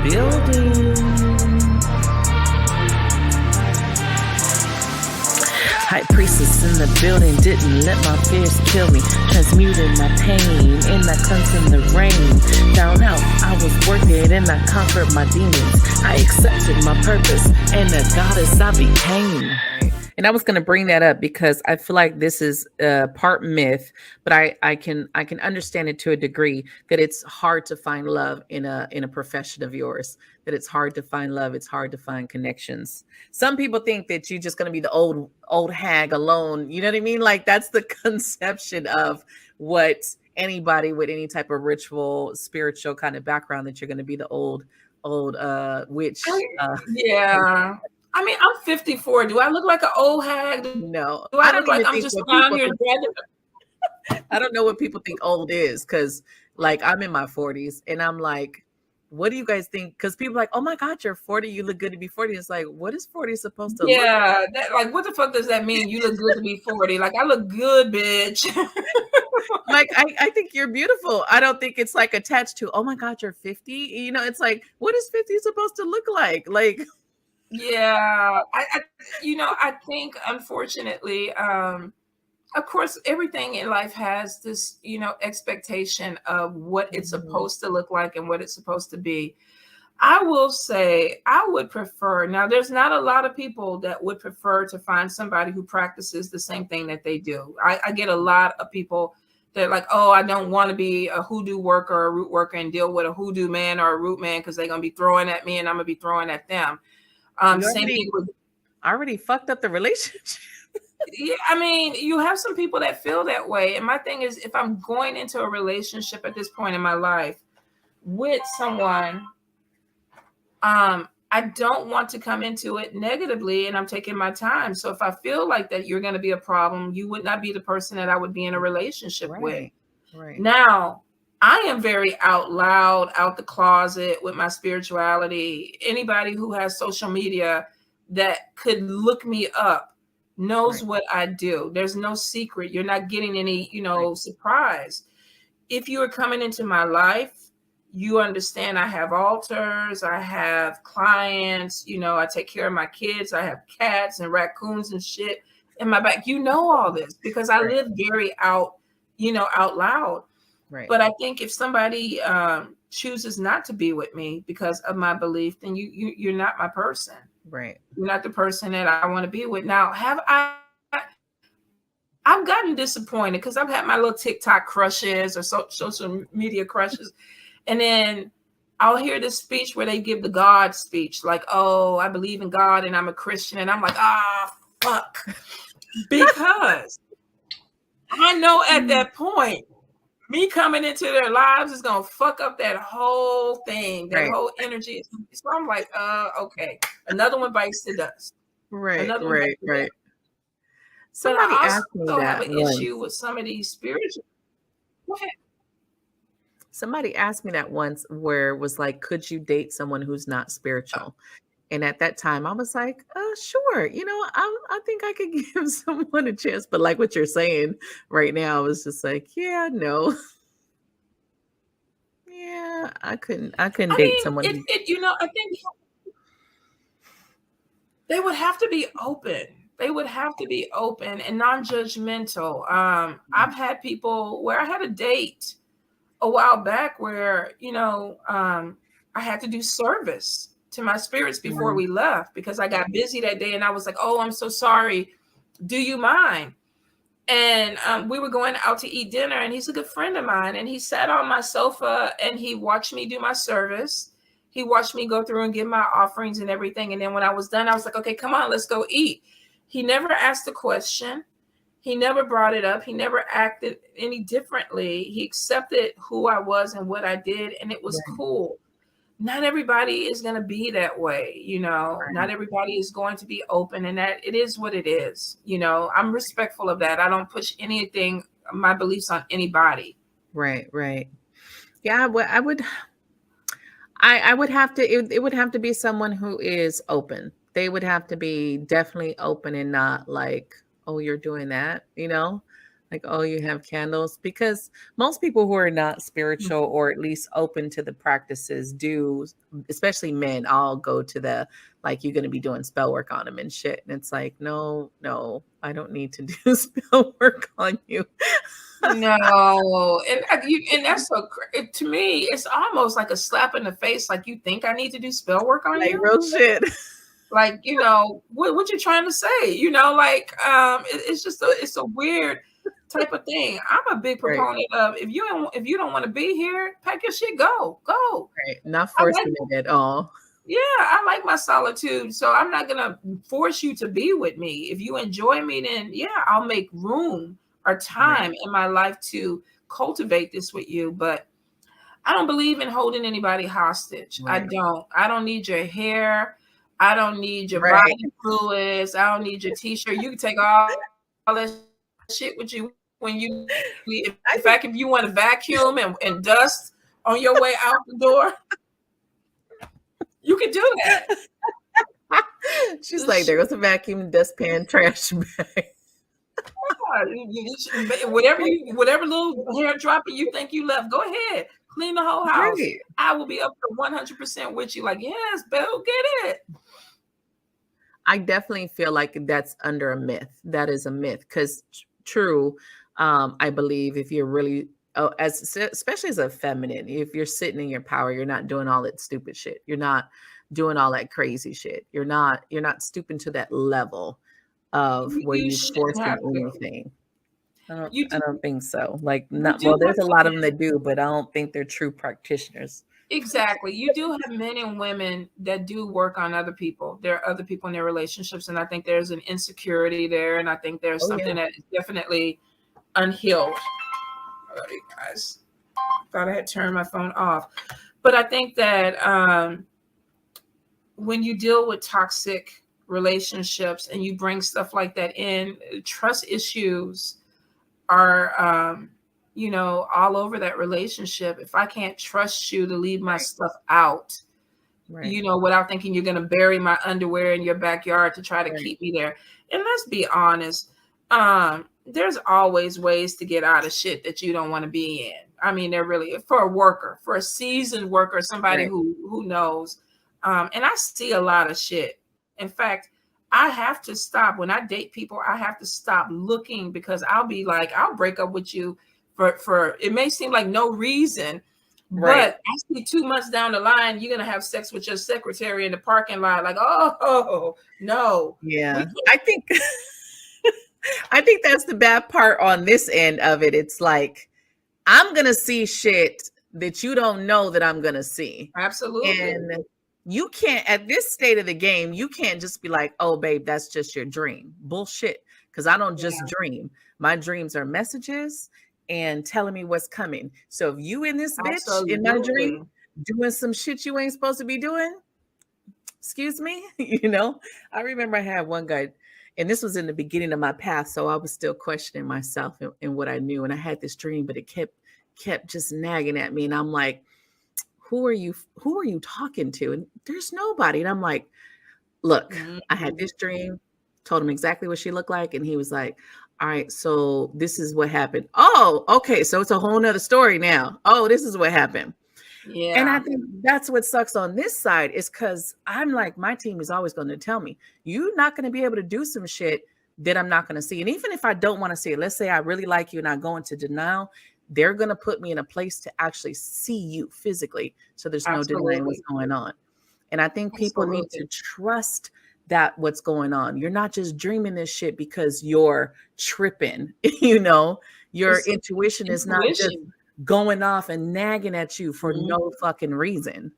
building. High priestess in the building, didn't let my fears kill me. Transmuting my pain in that cleanse in the rain. Down out, I was worth it and I conquered my demons. I accepted my purpose and the goddess I became. And I was going to bring that up because I feel like this is part myth, but I can understand it to a degree that it's hard to find love in a profession of yours. That it's hard to find love, it's hard to find connections. Some people think that you're just going to be the old hag alone. You know what I mean? Like that's the conception of what anybody with any type of ritual, spiritual kind of background, that you're going to be the old witch. Yeah. I mean, I'm 54. Do I look like an old hag? No, Do I look like I'm just around here? I don't know what people think old is, because like I'm in my 40s and I'm like, what do you guys think? Because people are like, oh my God, you're 40, you look good to be 40. It's like, what is 40 supposed to look like? Like, what the fuck does that mean? You look good to be 40. Like, I look good, bitch. Like, I think you're beautiful. I don't think it's like attached to, oh my God, you're 50. You know, it's like, what is 50 supposed to look like? Like, yeah, I think unfortunately, of course, everything in life has this, expectation of what it's supposed to look like and what it's supposed to be. I will say I would prefer, now there's not a lot of people that would prefer to find somebody who practices the same thing that they do. I get a lot of people that are like, oh, I don't want to be a hoodoo worker or a root worker and deal with a hoodoo man or a root man because they're going to be throwing at me and I'm going to be throwing at them. Same thing with already fucked up the relationship. Yeah, I mean, you have some people that feel that way. And my thing is, if I'm going into a relationship at this point in my life with someone, I don't want to come into it negatively, and I'm taking my time. So if I feel like that you're going to be a problem, you would not be the person that I would be in a relationship with. Right. Now, I am very out loud, out the closet with my spirituality. Anybody who has social media that could look me up knows what I do. There's no secret. You're not getting any, surprise. If you are coming into my life, you understand I have altars, I have clients, I take care of my kids, I have cats and raccoons and shit in my back. You know all this because I live very out loud. Right. But I think if somebody chooses not to be with me because of my belief, then you're not my person. Right. You're not the person that I want to be with. Now, I've gotten disappointed because I've had my little TikTok crushes or social media crushes. And then I'll hear this speech where they give the God speech, like, oh, I believe in God and I'm a Christian. And I'm like, fuck. Because I know at that point, me coming into their lives is going to fuck up that whole thing, that whole energy. So I'm like, okay, another one bites the dust. Right. Somebody asked me that. I have an issue with some of these spiritual. Go ahead. Somebody asked me that once, where it was like, could you date someone who's not spiritual? And at that time, I was like, sure. I think I could give someone a chance. But like what you're saying right now, I was just like, yeah, no. Yeah, I couldn't date someone. I think they would have to be open. They would have to be open and non-judgmental. I've had people where I had a date a while back where, I had to do service to my spirits before we left because I got busy that day. And I was like, oh, I'm so sorry. Do you mind? And we were going out to eat dinner and he's a good friend of mine. And he sat on my sofa and he watched me do my service. He watched me go through and give my offerings and everything. And then when I was done, I was like, okay, come on, let's go eat. He never asked a question. He never brought it up. He never acted any differently. He accepted who I was and what I did, and it was cool. Not everybody is going to be that way, Not everybody is going to be open, and that it is what it is. I'm respectful of that. I don't push anything, my beliefs on anybody. Right. Yeah, I would have to, it would have to be someone who is open. They would have to be definitely open and not like, oh, you're doing that, Like, oh, you have candles? Because most people who are not spiritual or at least open to the practices do, especially men, all go to the like, you're going to be doing spell work on them and shit. And it's like, no, no, I don't need to do spell work on you. No, and that's to me, it's almost like a slap in the face. Like, you think I need to do spell work on Like, you? real shit. Like, what you trying to say? It's just it's a weird type of thing. I'm a big Right, proponent of, if you don't want to be here, pack your shit, go. right. Not I like forcing it at all. Yeah, I like my solitude, so I'm not gonna force you to be with me. If you enjoy me, then yeah, I'll make room or Right, time in my life to cultivate this with you. But I don't believe in holding anybody hostage. I right, don't. I don't need your hair. I don't need your right. body fluids. I don't need your t-shirt. You can take all that shit with you when you leave. In fact, if you I want to think vacuum and dust on your way out the door, you can do that. she's like, there goes a vacuum, dustpan, trash bag. Whatever little hair dropping you think you left, go ahead, clean the whole house. Right. I will be up to 100% with you. Like, yes, Bill, get it. I definitely feel like that's under a myth. That is a myth because true, I believe if you're really, oh, especially as a feminine, if you're sitting in your power, you're not doing all that stupid shit. You're not doing all that crazy shit. You're not stooping to that level of where You you shouldn't forcing have to. anything. I don't You I do. don't think so. Like You not do well, have there's a lot of them women. that do, but I don't think they're true practitioners. Exactly. You do have men and women that do work on other people. There are other people in their relationships, and I think there's an insecurity there, and I think there's Oh something yeah. that is definitely unhealed. Oh, you guys, thought I had turned my phone off, but I think that when you deal with toxic relationships and you bring stuff like that in, trust issues are all over that relationship. If I can't trust you to leave my Right. stuff out, Right. without thinking you're going to bury my underwear in your backyard to try to Right. keep me there. And let's be honest, there's always ways to get out of shit that you don't want to be in. I mean, they're really, for a worker, for a seasoned worker, somebody Right. who knows. And I see a lot of shit. In fact, I have to stop when I date people. I have to stop looking, because I'll be like, I'll break up with you for it may seem like no reason, Right. but actually 2 months down the line, you're gonna have sex with your secretary in the parking lot. Like, oh no, we Yeah. can't. I think that's the bad part on this end of it. It's like I'm going to see shit that you don't know that I'm going to see. Absolutely. And you can't, at this state of the game, you can't just be like, oh, babe, that's just your dream. Bullshit. Because I don't just Yeah, dream. My dreams are messages and telling me what's coming. So if you in this bitch in my dream absolutely. doing some shit you ain't supposed to be doing, excuse me. I remember I had one guy, and this was in the beginning of my path, so I was still questioning myself and what I knew, and I had this dream, but it kept just nagging at me, and I'm like, who are you talking to? And there's nobody. And I'm like, look, I had Mhm. this dream, told him exactly what she looked like, and he was like, all right, so this is what happened. Oh, okay, so it's a whole nother story now. Oh, this is what happened. And I Yeah, think that's what sucks on this side is because I'm like, my team is always going to tell me, you're not going to be able to do some shit that I'm not going to see. And even if I don't want to see it, let's say I really like you and I go into denial, they're going to put me in a place to actually see you physically. So there's no denying what's absolutely. going on. And I think people need Absolutely. to trust that what's going on. You're not just dreaming this shit because you're tripping, your It's intuition is not just intuition. going off and nagging at you for Mhm. no fucking reason.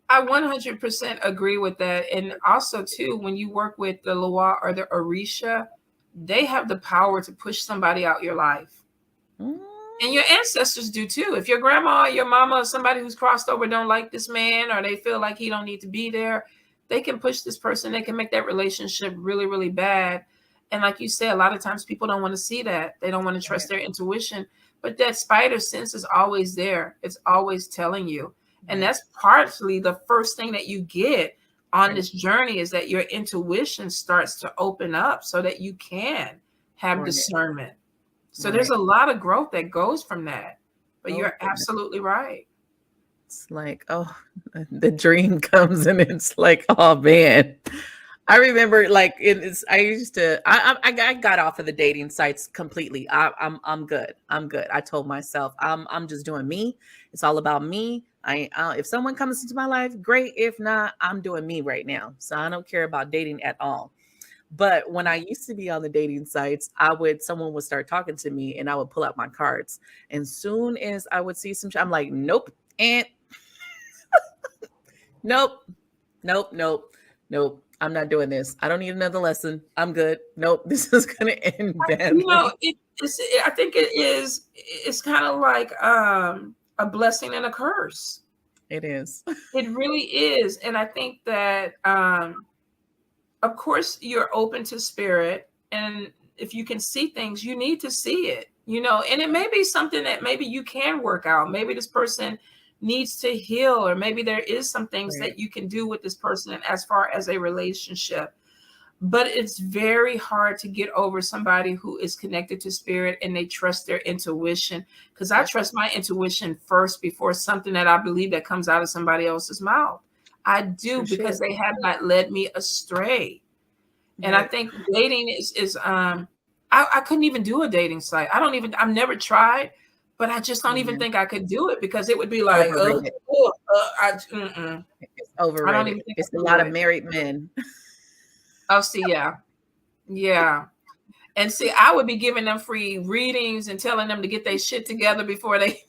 I 100% agree with that. And also, too, when you work with the Loa or the Orisha, they have the power to push somebody out your life. Mm, And your ancestors do too. If your grandma or your mama or somebody who's crossed over don't like this man, or they feel like he don't need to be there, they can push this person. They can make that relationship really, really bad. And like you said, a lot of times people don't want to see that. They don't want to trust right, their intuition. But that spider sense is always there. It's always telling you. And right, that's partly the first thing that you get on right, this journey, is that your intuition starts to open up so that you can have right. discernment. So there's a lot of growth that goes from that. But Oh, you're goodness. absolutely right. It's like, oh, the dream comes and it's like, oh man. I remember like I used to I got off of the dating sites completely. I'm good. I'm good. I told myself I'm just doing me. It's all about me. If someone comes into my life, great. If not, I'm doing me right now. So I don't care about dating at all. But when I used to be on the dating sites, someone would start talking to me and I would pull out my cards. And soon as I would see I'm like, nope, and nope, nope, nope, nope. I'm not doing this. I don't need another lesson. I'm good. Nope, this is gonna end badly. I think it is. It's kind of like a blessing and a curse. It is. It really is, and I think that of course you're open to spirit, and if you can see things, you need to see it. And it may be something that maybe you can work out. Maybe this person needs to heal, or maybe there is some things Right. that you can do with this person as far as a relationship. But it's very hard to get over somebody who is connected to spirit and they trust their intuition, because I trust my intuition first before something that I believe that comes out of somebody else's mouth. I do, True because shit. they have not led me astray. And I Right. think dating is I couldn't even do a dating site. I've never tried, but I just don't even Mhm. think I could do it, because it would be like, Overrated. I It's don't overrated. even think I It's a could do lot of it. married men. Oh, see, yeah. Yeah. And see, I would be giving them free readings and telling them to get their shit together before they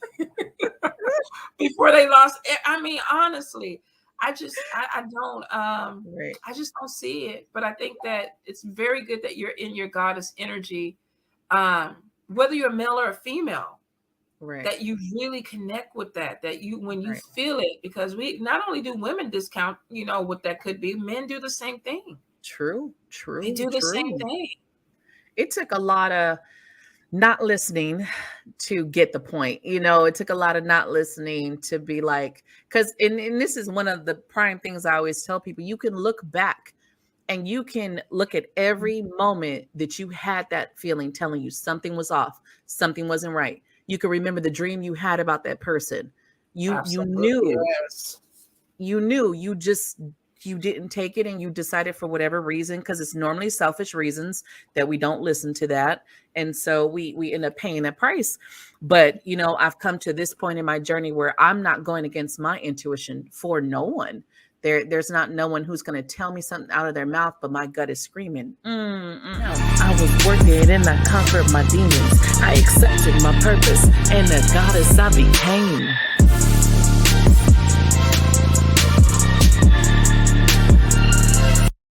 before they lost. I mean, honestly, I don't Right. I just don't see it. But I think that it's very good that you're in your goddess energy, whether you're male or a female, Right. that you really connect with that you, when you Right. feel it, because we not only do women discount, what that could be, men do the same thing. True. They True. do the same True. thing. It took a lot of not listening to get the point. It took a lot of not listening to be like, because and this is one of the prime things I always tell people. You can look back and you can look at every moment that you had that feeling telling you something was off, something wasn't right. You can remember the dream you had about that person. You Absolutely, knew, yes. you didn't take it and you decided for whatever reason, because it's normally selfish reasons that we don't listen to that, and so we end up paying a price. But I've come to this point in my journey where I'm not going against my intuition for no one. There's not no one who's going to tell me something out of their mouth, but my gut is screaming. I was working and I conquered my demons. I accepted my purpose and the goddess I became.